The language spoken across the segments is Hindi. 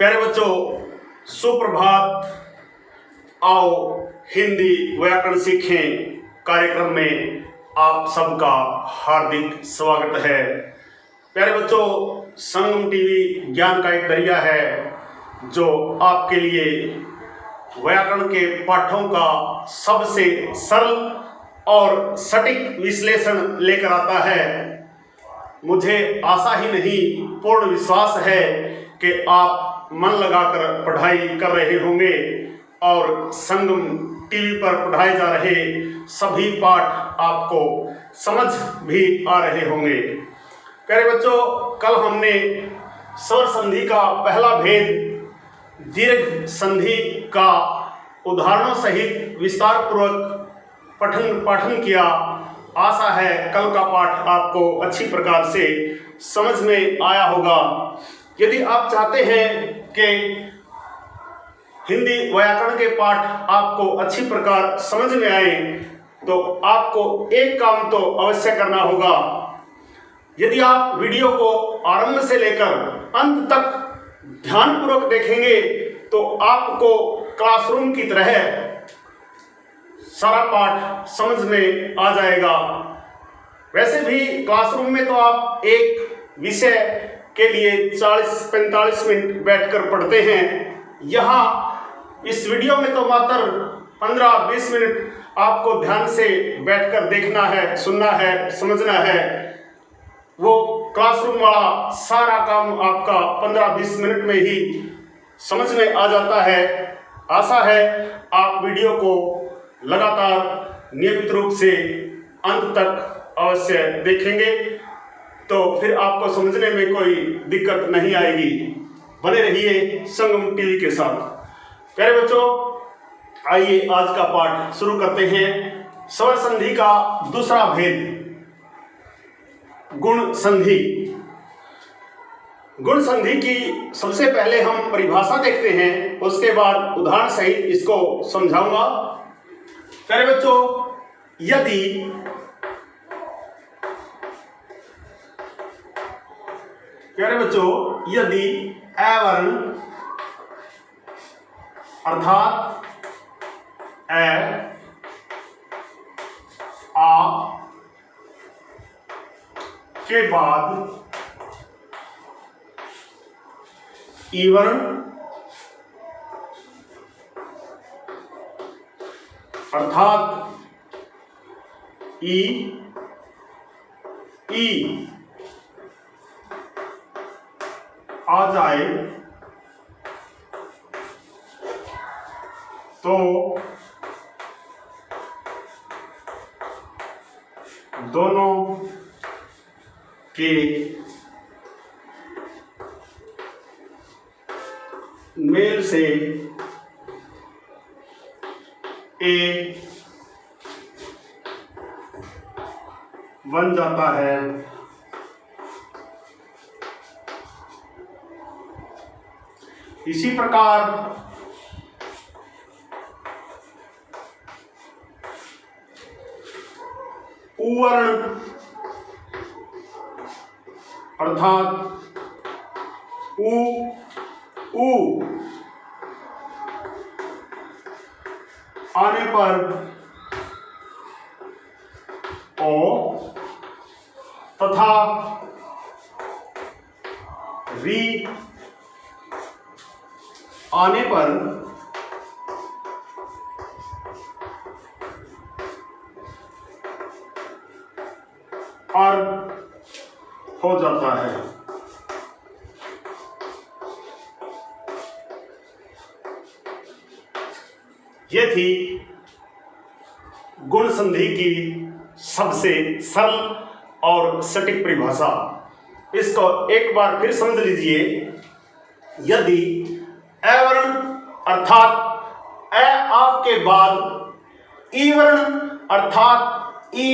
प्यारे बच्चों, सुप्रभात। आओ हिंदी व्याकरण सीखें कार्यक्रम में आप सबका हार्दिक स्वागत है। प्यारे बच्चों, संगम टीवी ज्ञान का एक दरिया है जो आपके लिए व्याकरण के पाठों का सबसे सरल और सटीक विश्लेषण लेकर आता है। मुझे आशा ही नहीं, पूर्ण विश्वास है कि आप मन लगाकर पढ़ाई कर रहे होंगे और संगम टीवी पर पढ़ाए जा रहे सभी पाठ आपको समझ भी आ रहे होंगे। प्यारे बच्चों, कल हमने स्वर संधि का पहला भेद दीर्घ संधि का उदाहरणों सहित विस्तार पूर्वक पाठन किया। आशा है कल का पाठ आपको अच्छी प्रकार से समझ में आया होगा। यदि आप चाहते हैं कि हिंदी व्याकरण के पाठ आपको अच्छी प्रकार समझ में आए तो आपको एक काम तो अवश्य करना होगा। यदि आप वीडियो को आरंभ से लेकर अंत तक ध्यानपूर्वक देखेंगे तो आपको क्लासरूम की तरह सारा पाठ समझ में आ जाएगा। वैसे भी क्लासरूम में तो आप एक विषय के लिए 40-45 मिनट बैठकर पढ़ते हैं। यहाँ इस वीडियो में तो मात्र 15-20 मिनट आपको ध्यान से बैठकर देखना है, सुनना है, समझना है। वो क्लासरूम वाला सारा काम आपका 15-20 मिनट में ही समझ में आ जाता है। आशा है आप वीडियो को लगातार नियमित रूप से अंत तक अवश्य देखेंगे तो फिर आपको समझने में कोई दिक्कत नहीं आएगी। बने रहिए संगम टीवी के साथ। प्यारे बच्चों, आइए आज का पाठ शुरू करते हैं। स्वर संधि का दूसरा भेद गुण संधि। गुण संधि की सबसे पहले हम परिभाषा देखते हैं, उसके बाद उदाहरण सहित इसको समझाऊंगा। प्यारे बच्चों, यदि अ वर्ण अर्थात अ, आ के बाद ई वर्ण अर्थात ई आ जाए तो दोनों के मेल से ए बन जाता है। इसी प्रकार उ वर्ण अर्थात उ आने पर ओ तथा री आने पर और हो जाता है। ये थी गुण संधि की सबसे सरल और सटीक परिभाषा। इसको एक बार फिर समझ लीजिए। यदि अ वर्ण अर्थात अ आ के बाद ई वर्ण अर्थात ई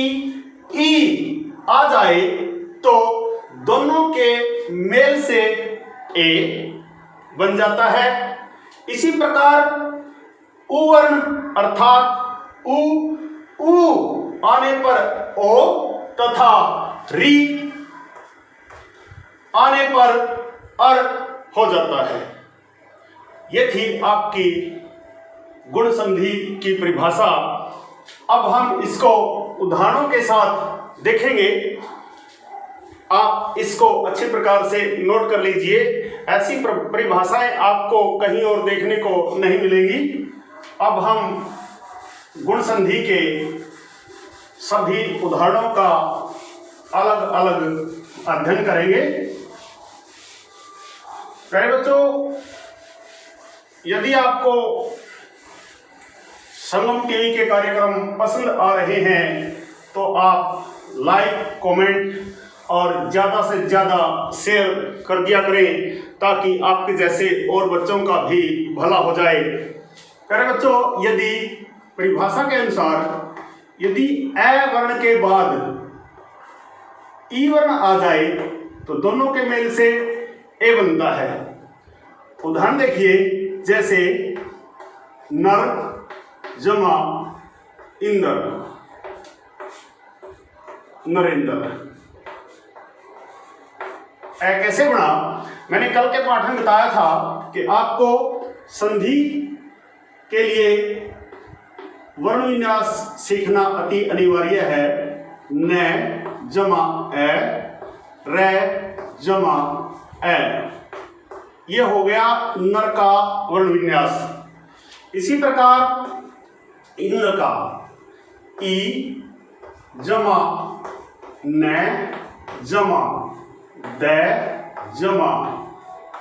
आ जाए तो दोनों के मेल से ए बन जाता है। इसी प्रकार उ वर्ण अर्थात उ आने पर ओ तथा री आने पर अर हो जाता है। ये थी आपकी गुण संधि की परिभाषा। अब हम इसको उदाहरणों के साथ देखेंगे। आप इसको अच्छे प्रकार से नोट कर लीजिए। ऐसी परिभाषाएं आपको कहीं और देखने को नहीं मिलेंगी। अब हम गुण संधि के सभी उदाहरणों का अलग अलग अध्ययन करेंगे। प्यारे बच्चों, यदि आपको संगम टीवी के कार्यक्रम पसंद आ रहे हैं तो आप लाइक, कमेंट और ज़्यादा से ज़्यादा शेयर कर दिया करें, ताकि आपके जैसे और बच्चों का भी भला हो जाए। प्यारे बच्चों, यदि परिभाषा के अनुसार यदि ए वर्ण के बाद ई वर्ण आ जाए तो दोनों के मेल से ए बनता है। उदाहरण देखिए, जैसे नर जमा इंद्र, नरेंद्र। कैसे बना? मैंने कल के पाठ में बताया था कि आपको संधि के लिए वर्ण विन्यास सीखना अति अनिवार्य है। न जमा ए, रे जमा ए, यह हो गया नर का वर्ण विन्यास। इसी प्रकार इंद्र का ई जमा न जमा द जमा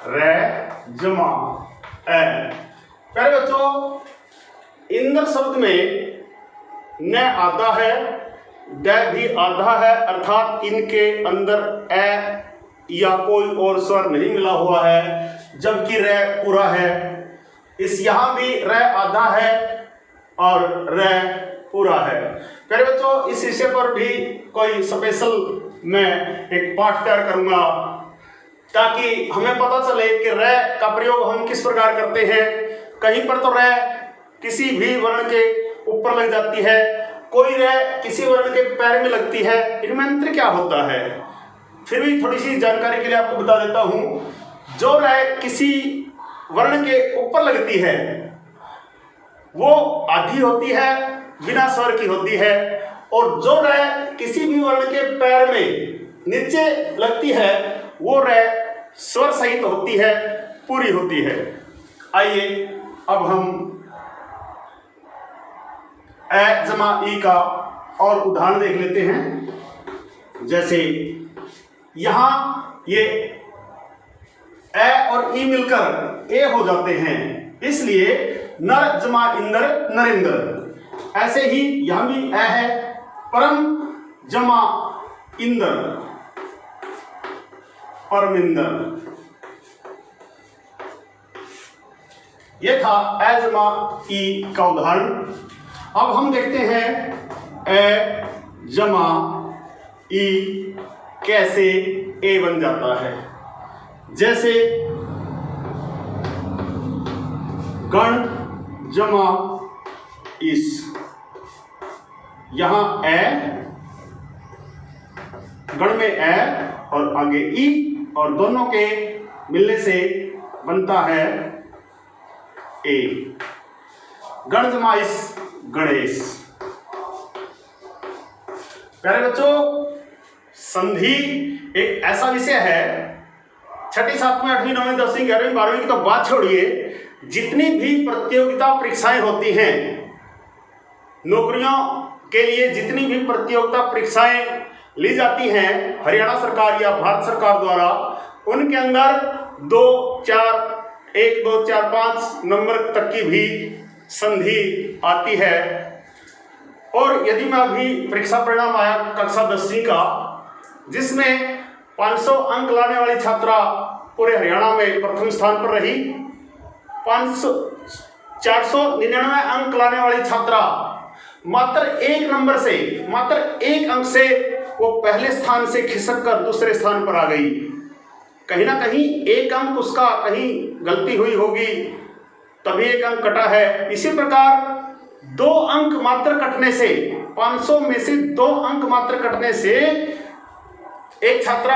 रे जमा ए। प्यारे बच्चों, इंद्र शब्द में न आधा है, द भी आधा है, अर्थात इनके अंदर ए या कोई और स्वर नहीं मिला हुआ है, जबकि रे पूरा है। इस यहां भी रे आधा है और रे पूरा है। प्यारे बच्चों, इस विषय पर भी कोई स्पेशल मैं एक पाठ तैयार करूंगा, ताकि हमें पता चले कि रे का प्रयोग हम किस प्रकार करते हैं। कहीं पर तो रे किसी भी वर्ण के ऊपर लग जाती है, कोई रे किसी वर्ण के पैर में लगती है। इनमें अंतर क्या होता है? फिर भी थोड़ी सी जानकारी के लिए आपको बता देता हूं। जो रे किसी वर्ण के ऊपर लगती है वो आधी होती है, बिना स्वर की होती है, और जो रे किसी भी वर्ण के पैर में नीचे लगती है वो रे स्वर सहित होती है, पूरी होती है। आइए अब हम ए जमा ई का और उदाहरण देख लेते हैं। जैसे यहां ये ए और ई मिलकर ए हो जाते हैं, इसलिए नर जमा इंद्र नरेंद्र। ऐसे ही यहां भी ए है, परम जमा इंद्र परमिंद्र। यह था ए जमा ई का उदाहरण। अब हम देखते हैं ए जमा ई कैसे ए बन जाता है। जैसे गण जमा इस, यहां ए, गण में ए और आगे ई, और दोनों के मिलने से बनता है ए। गण जमा इस गणेश। प्यारे बच्चों, संधि एक ऐसा विषय है, छठी, सातवीं, आठवीं, नौवीं, 10वीं, 11वीं, 12वीं की तो बात छोड़िए, जितनी भी प्रतियोगिता परीक्षाएं होती हैं, नौकरियों के लिए जितनी भी प्रतियोगिता परीक्षाएं ली जाती हैं हरियाणा सरकार या भारत सरकार द्वारा, उनके अंदर 2, 4, 1, 2, 4, 5 नंबर तक की भी संधि आती है। और यदि मैं अभी परीक्षा परिणाम आया कक्षा 10वीं का, जिसमें 500 अंक लाने वाली छात्रा पूरे हरियाणा में प्रथम स्थान पर रही, 499 अंक लाने वाली छात्रा मात्र 1 नंबर से, मात्र 1 अंक से वो पहले स्थान से खिसक कर दूसरे स्थान पर आ गई। कहीं ना कहीं 1 अंक उसका कहीं गलती हुई होगी, तभी 1 अंक कटा है। इसी प्रकार 2 अंक मात्र कटने से, 500 में से 2 अंक मात्र कटने से एक छात्रा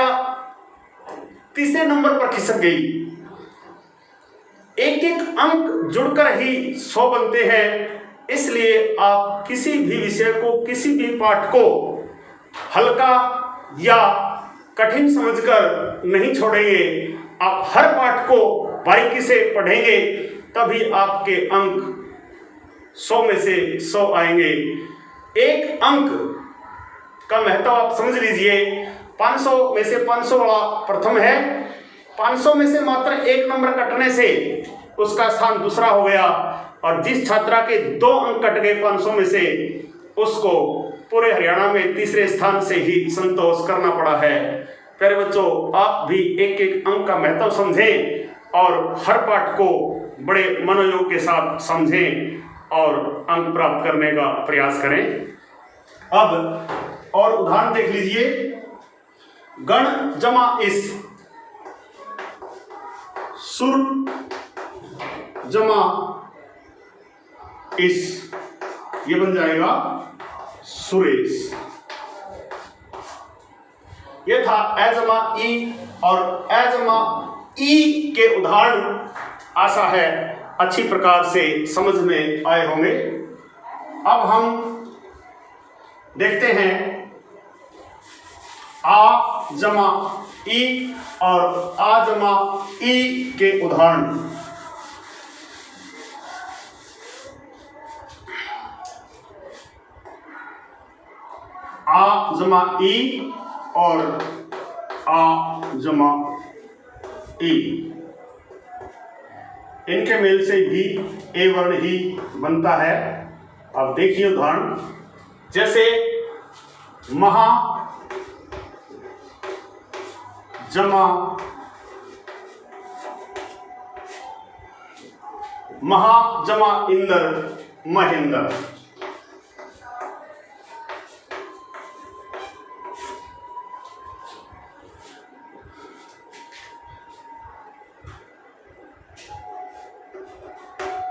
तीसरे नंबर पर खिसक गई। एक एक अंक जुड़कर ही 100 बनते हैं। इसलिए आप किसी भी विषय को, किसी भी पाठ को हल्का या कठिन समझकर नहीं छोड़ेंगे। आप हर पाठ को बारीकी से पढ़ेंगे, तभी आपके अंक 100 में से 100 आएंगे। एक अंक का महत्व आप समझ लीजिए। 500 में से 500 वाला प्रथम है। 500 में से मात्र 1 नंबर कटने से उसका स्थान दूसरा हो गया, और जिस छात्रा के 2 अंक कट गए 500 में से, उसको पूरे हरियाणा में तीसरे स्थान से ही संतोष करना पड़ा है। प्यारे बच्चों, आप भी एक एक अंक का महत्व समझें और हर पाठ को बड़े मनोयोग के साथ समझें और अंक प्राप्त करने का प्रयास करें। अब और उदाहरण देख लीजिए। गण जमा इस, सुर जमा इस, ये बन जाएगा सुरेश। ये था ए जमा ई और ए जमा ई के उदाहरण। आशा है अच्छी प्रकार से समझ में आए होंगे। अब हम देखते हैं आ जमा ई और आ जमा ई के उदाहरण। आ जमा ई और आ जमा ई, इनके मेल से भी ए वर्ण ही बनता है। अब देखिए उदाहरण, जैसे महा जमा महा जमा इंदर महेंद्र।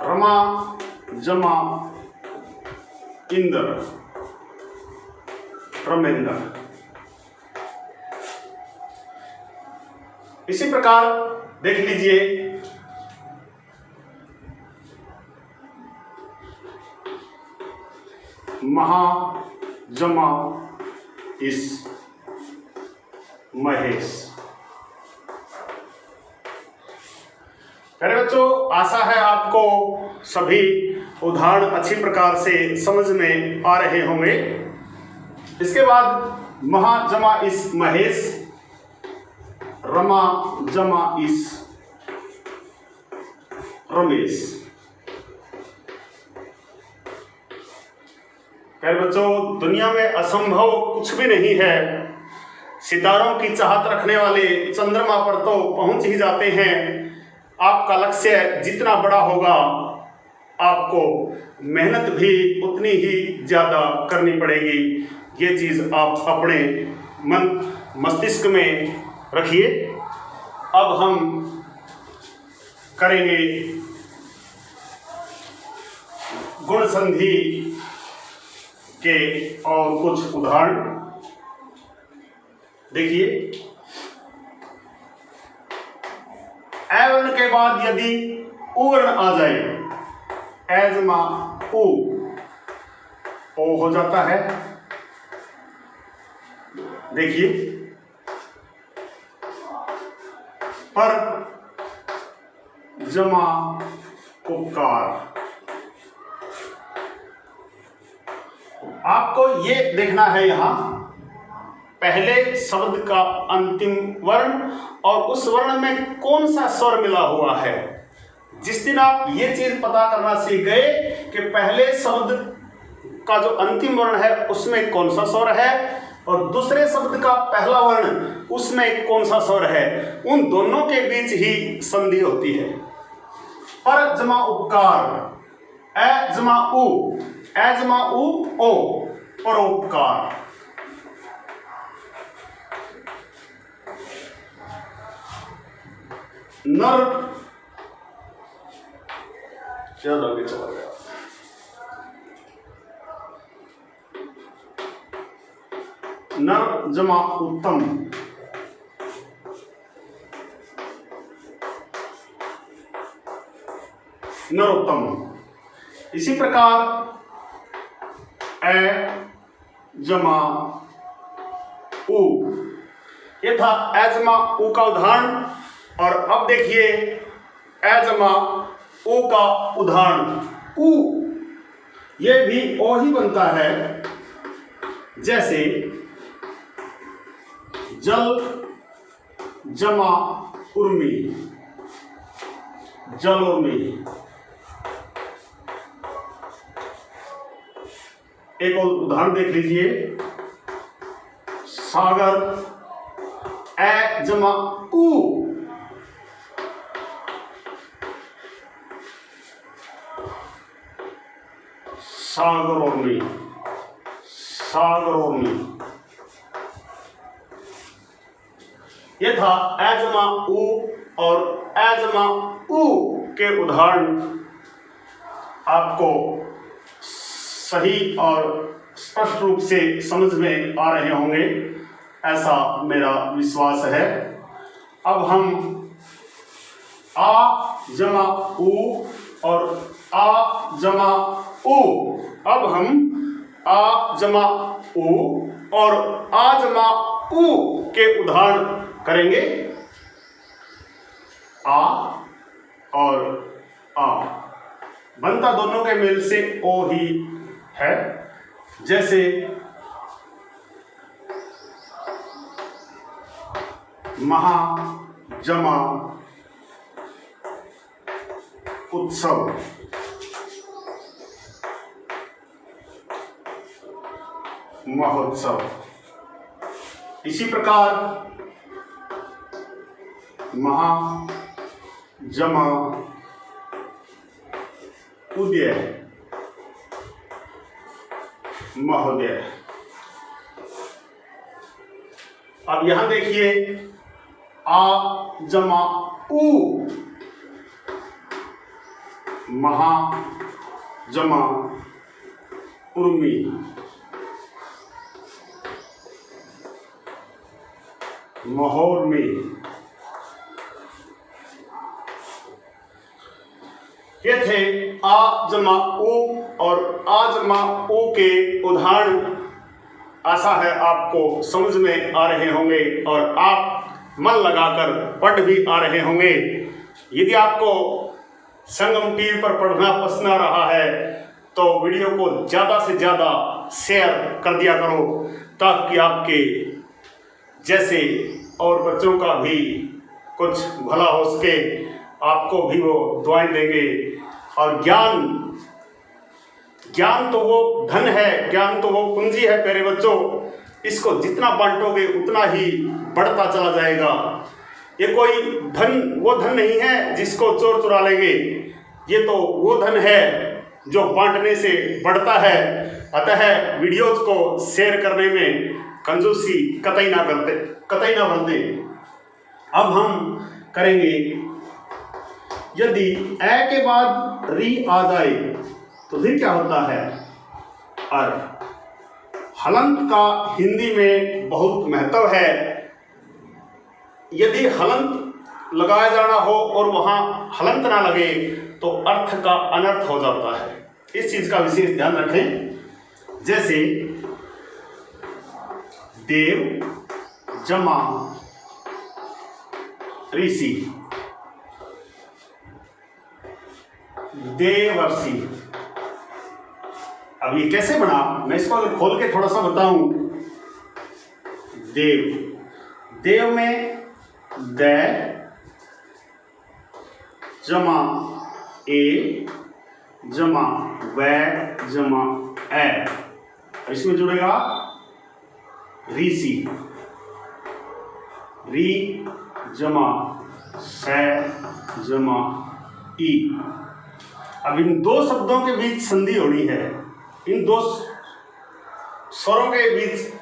रमा जमा इंदर रमेंद्र। इसी प्रकार देख लीजिए, महा जमा इस महेश। प्यारे बच्चों, आशा है आपको सभी उदाहरण अच्छी प्रकार से समझ में आ रहे होंगे। इसके बाद महा जमा इस महेश, रमा जमा इस रमेश। प्यारे बच्चों, दुनिया में असंभव कुछ भी नहीं है। सितारों की चाहत रखने वाले चंद्रमा पर तो पहुंच ही जाते हैं। आपका लक्ष्य जितना बड़ा होगा, आपको मेहनत भी उतनी ही ज़्यादा करनी पड़ेगी। ये चीज़ आप अपने मन मस्तिष्क में रखिए। अब हम करेंगे गुण संधि के और कुछ उदाहरण। देखिए, ए वर्ण के बाद यदि उ वर्ण आ जाए, एजमा उ, ओ हो जाता है। देखिए, पर जमा उपकार। आपको ये देखना है यहां पहले शब्द का अंतिम वर्ण और उस वर्ण में कौन सा स्वर मिला हुआ है। जिस दिन आप ये चीज पता करना सीख गए कि पहले शब्द का जो अंतिम वर्ण है उसमें कौन सा स्वर है और दूसरे शब्द का पहला वर्ण उसमें कौन सा स्वर है, उन दोनों के बीच ही संधि होती है। पर जमा उपकार, ए जमा उ, ए जमा उ ओ, परोपकार। नर ज्यादा आगे चला गया। नर जमा उत्तम, नरोत्तम। इसी प्रकार ए जमा उ, ये था ए जमा उ का उदाहरण। और अब देखिए ए जमा उ का उदाहरण उ, ये भी ओ ही बनता है जैसे जल जमा उर्मी, जल उर्मी। एक और उदाहरण देख लीजिए, सागर ए जमा उ, सागर उर्मी, सागर उर्मी। ये था ए जमा उ और ए जमा उ के उदाहरण आपको सही और स्पष्ट रूप से समझ में आ रहे होंगे, ऐसा मेरा विश्वास है। अब हम आ जमा उ और आ जमा उ, अब हम आ जमा उ और आ जमा उ के उदाहरण करेंगे। आ और आ बनता दोनों के मेल से ओ ही है। जैसे महा जमा उत्सव, महोत्सव। इसी प्रकार महा जमा उदय, महोदय। अब यहां देखिए आ जमा उ, महा जमा उर्मी, महोर्मी। ये थे आ जमा उ और आ जमा उ के उदाहरण। आशा है आपको समझ में आ रहे होंगे और आप मन लगाकर पढ़ भी आ रहे होंगे। यदि आपको संगम टीवी पर पढ़ना पसंद आ रहा है तो वीडियो को ज़्यादा से ज़्यादा शेयर कर दिया करो, ताकि आपके जैसे और बच्चों का भी कुछ भला हो सके, आपको भी वो दुआएं देंगे। और ज्ञान तो वो धन है, ज्ञान तो वो पूंजी है प्यारे बच्चों। इसको जितना बांटोगे उतना ही बढ़ता चला जाएगा। ये कोई धन वो धन नहीं है जिसको चोर चुरा लेंगे, ये तो वो धन है जो बांटने से बढ़ता है। अतः वीडियोज को शेयर करने में कंजूसी कतई ना बरते। अब हम करेंगे, यदि ए के बाद री आ जाए तो फिर क्या होता है? अर। हलंत का हिंदी में बहुत महत्व है। यदि हलंत लगाया जाना हो और वहां हलंत ना लगे तो अर्थ का अनर्थ हो जाता है। इस चीज का विशेष ध्यान रखें। जैसे देव जमा ऋषि, देवर्षि। अब ये कैसे बना, मैं इसको अगर खोल के थोड़ा सा बताऊं। देव में द जमा ए जमा व जमा ए, इसमें जुड़ेगा ऋषि, री जमा स जमा ई। अब इन दो शब्दों के बीच संधि होनी है, इन दो स्वरों के बीच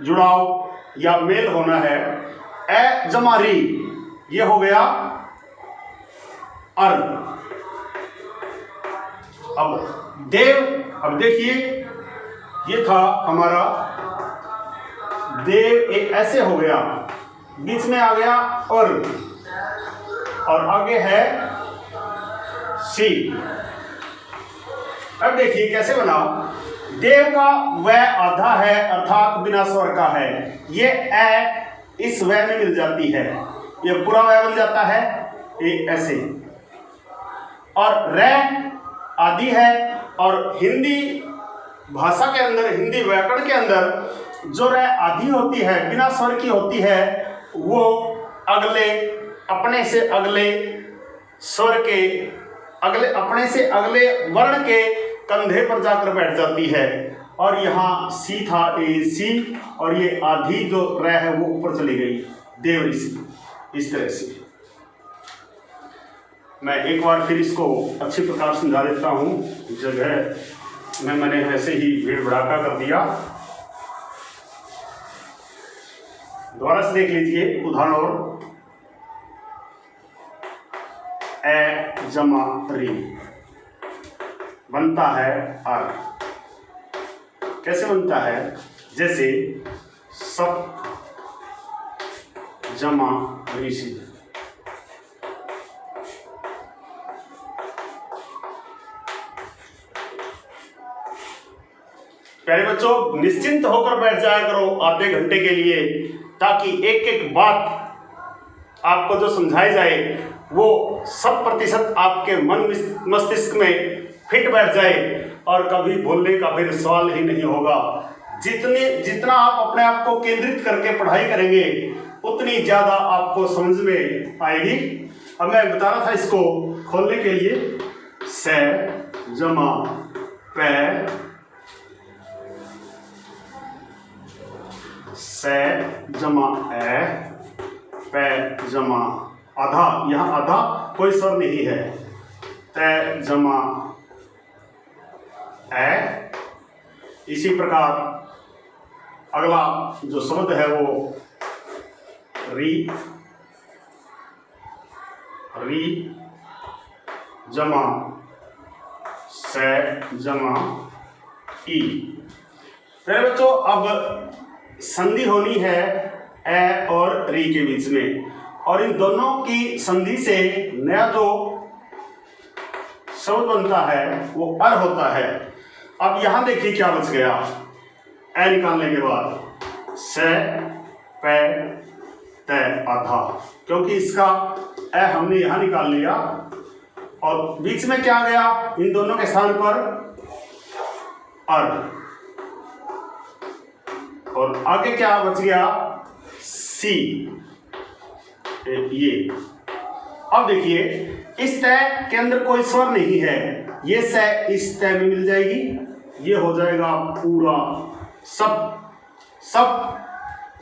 जुड़ाव या मेल होना है। ए जमा री, ये हो गया अर। अब देव, अब देखिए ये था हमारा देव, एक ऐसे हो गया, बीच में आ गया और, और आगे है सी। अब देखिए कैसे बना, देव का वह आधा है अर्थात बिना स्वर का है, ये ए इस वह में मिल जाती है, ये पूरा वह बन जाता है ये ऐसे। और रे आदि है, और हिंदी भाषा के अंदर, हिंदी व्याकरण के अंदर जो रे आदि होती है, बिना स्वर की होती है, वो अगले अपने से अगले स्वर के अगले अपने से अगले वर्ण के कंधे पर जाकर बैठ जाती है। और यहाँ सी था, ए सी, और ये आधी जो रे है वो ऊपर चली गई, देव ऋषि। इस तरह से मैं एक बार फिर इसको अच्छी प्रकार समझा देता हूँ। जगह में मैंने वैसे ही भीड़ भड़ाका कर दिया, दोबारा से देख लीजिए उदाहरण। और ए जमा री बनता है अर। कैसे बनता है, जैसे सप जमा ऋषि। प्यारे बच्चों, निश्चिंत होकर बैठ जाया करो आधे घंटे के लिए, ताकि एक एक बात आपको जो समझाई जाए वो 100% आपके मन मस्तिष्क में फिट बैठ जाए, और कभी भूलने का फिर सवाल ही नहीं होगा। जितना आप अपने आप को केंद्रित करके पढ़ाई करेंगे, उतनी ज़्यादा आपको समझ में आएगी। अब मैं बता रहा था इसको खोलने के लिए, से जमा पे, से जमा ए, पे जमा आधा, यहाँ आधा कोई स्वर नहीं है, ते जमा ए। इसी प्रकार अगला जो शब्द है वो री, री जमा से जमा ई। मेरे बच्चों, अब संधि होनी है ए और री के बीच में, और इन दोनों की संधि से नया जो शब्द बनता है वो अर होता है। अब यहां देखिए क्या बच गया, ए निकालने के बाद से पे ते आधा, क्योंकि इसका ए हमने यहां निकाल लिया, और बीच में क्या गया, इन दोनों के स्थान पर अर, और आगे क्या बच गया, सी, ये। अब देखिए इस तय के अंदर कोई स्वर नहीं है, ये से इस तय में मिल जाएगी, ये हो जाएगा पूरा सब,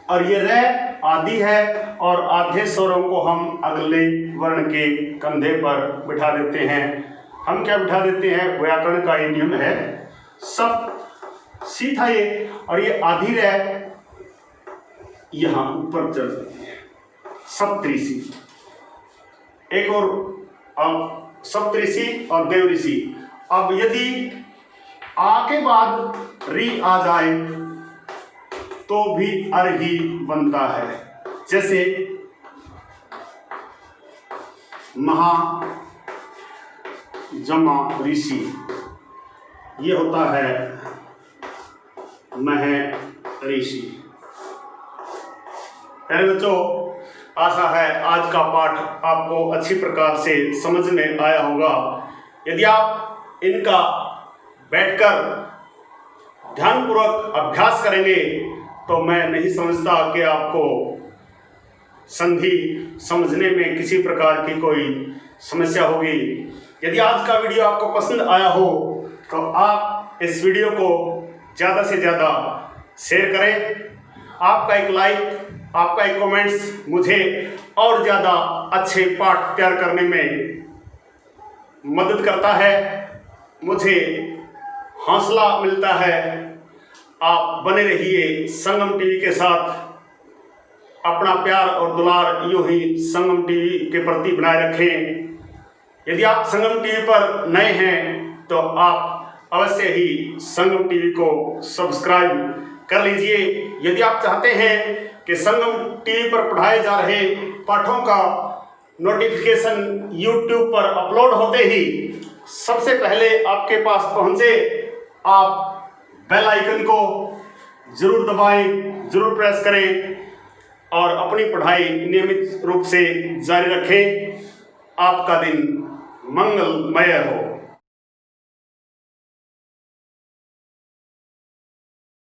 और ये रे आदि है, और आधे स्वरों को हम अगले वर्ण के कंधे पर बिठा देते हैं। हम क्या बिठा देते हैं, व्याकरण का ये नियम है, सब सी था ये, और ये आधी रे यहां ऊपर चढ़ जाती है, सप्तऋषि। एक और अब सप्तऋषि और देव ऋषि। अब यदि आ के बाद री आ जाए तो भी अर ही बनता है, जैसे महा जमा ऋषि, ये होता है मह ऋषि। प्यारे बच्चों, आशा है आज का पाठ आपको अच्छी प्रकार से समझ में आया होगा। यदि आप इनका बैठकर ध्यानपूर्वक अभ्यास करेंगे तो मैं नहीं समझता कि आपको संधि समझने में किसी प्रकार की कोई समस्या होगी। यदि आज का वीडियो आपको पसंद आया हो तो आप इस वीडियो को ज़्यादा से ज़्यादा शेयर करें। आपका एक लाइक, आपका एक कमेंट्स मुझे और ज़्यादा अच्छे पाठ तैयार करने में मदद करता है, मुझे हौसला मिलता है। आप बने रहिए संगम टीवी के साथ, अपना प्यार और दुलार यूं ही संगम टीवी के प्रति बनाए रखें। यदि आप संगम टीवी पर नए हैं तो आप अवश्य ही संगम टीवी को सब्सक्राइब कर लीजिए। यदि आप चाहते हैं कि संगम टीवी पर पढ़ाए जा रहे पाठों का नोटिफिकेशन YouTube पर अपलोड होते ही सबसे पहले आपके पास पहुंचे, आप बेल आइकन को जरूर दबाएं, जरूर प्रेस करें और अपनी पढ़ाई नियमित रूप से जारी रखें। आपका दिन मंगलमय हो।